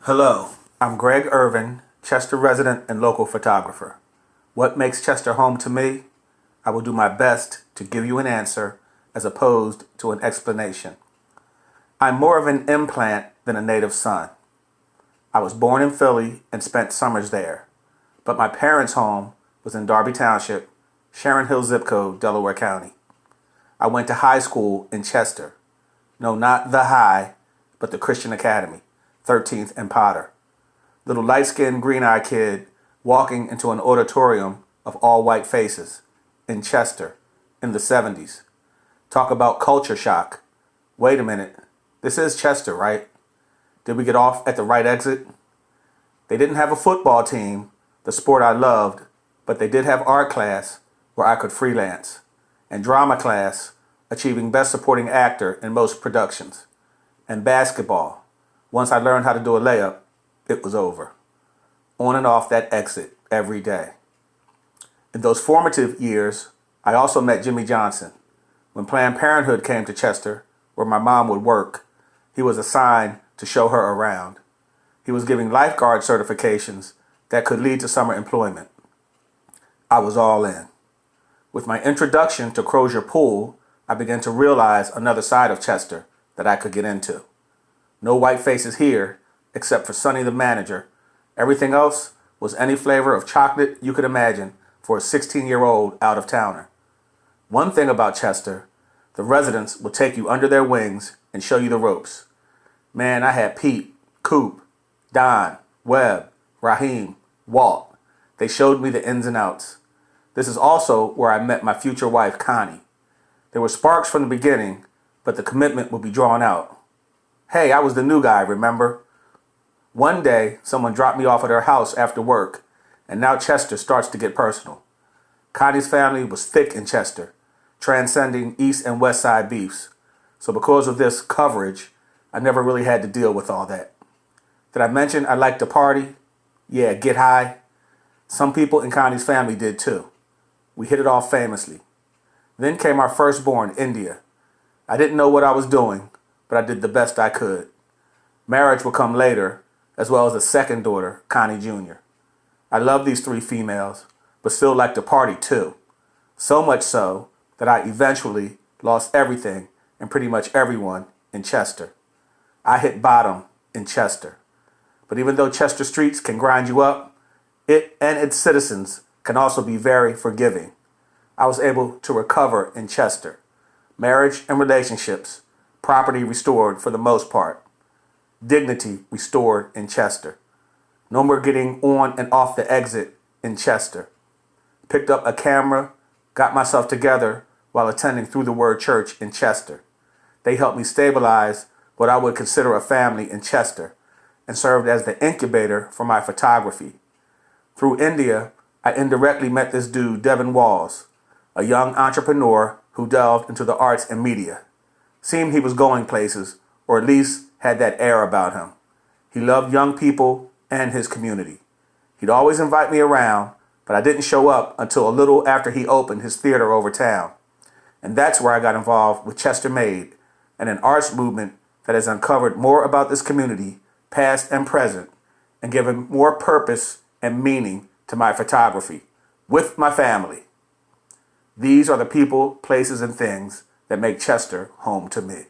Hello, I'm Greg Irvin, Chester resident and local photographer. What makes Chester home to me? I will do my best to give you an answer as opposed to an explanation. I'm more of an implant than a native son. I was born in Philly and spent summers there, but my parents' home was in Darby Township, Sharon Hill zip code, Delaware County. I went to high school in Chester. No, not the high, but the Christian Academy, 13th and Potter. Little light-skinned, green-eyed kid walking into an auditorium of all white faces in Chester in the 70s. Talk about culture shock. Wait a minute, this is Chester, right? Did we get off at the right exit? They didn't have a football team, the sport I loved, but they did have art class where I could freelance, and drama class, achieving Best Supporting Actor in most productions, and basketball. Once I learned how to do a layup, it was over. On and off that exit every day. In those formative years, I also met Jimmy Johnson. When Planned Parenthood came to Chester, where my mom would work, he was assigned to show her around. He was giving lifeguard certifications that could lead to summer employment. I was all in. With my introduction to Crozier Pool, I began to realize another side of Chester that I could get into. No white faces here, except for Sonny the manager. Everything else was any flavor of chocolate you could imagine for a 16-year-old out-of-towner. One thing about Chester, the residents will take you under their wings and show you the ropes. Man, I had Pete, Coop, Don, Webb, Raheem, Walt. They showed me the ins and outs. This is also where I met my future wife, Connie. There were sparks from the beginning, but the commitment would be drawn out. Hey, I was the new guy, remember? One day, someone dropped me off at her house after work, and now Chester starts to get personal. Connie's family was thick in Chester, transcending East and West Side beefs. So because of this coverage, I never really had to deal with all that. Did I mention I liked to party? Yeah, get high. Some people in Connie's family did too. We hit it off famously. Then came our firstborn, India. I didn't know what I was doing, but I did the best I could. Marriage would come later, as well as a second daughter, Connie Jr. I love these three females, but still like to party too. So much so that I eventually lost everything and pretty much everyone in Chester. I hit bottom in Chester. But even though Chester streets can grind you up, it and its citizens can also be very forgiving. I was able to recover in Chester. Marriage and relationships, property restored for the most part. Dignity restored in Chester. No more getting on and off the exit in Chester. Picked up a camera, got myself together while attending Through the Word Church in Chester. They helped me stabilize what I would consider a family in Chester and served as the incubator for my photography. Through India, I indirectly met this dude, Devin Walls, a young entrepreneur who delved into the arts and media. Seemed he was going places, or at least had that air about him. He loved young people and his community. He'd always invite me around, but I didn't show up until a little after he opened his theater over town. And that's where I got involved with Chester Made, and an arts movement that has uncovered more about this community, past and present, and given more purpose and meaning to my photography, with my family. These are the people, places, and things that make Chester home to me.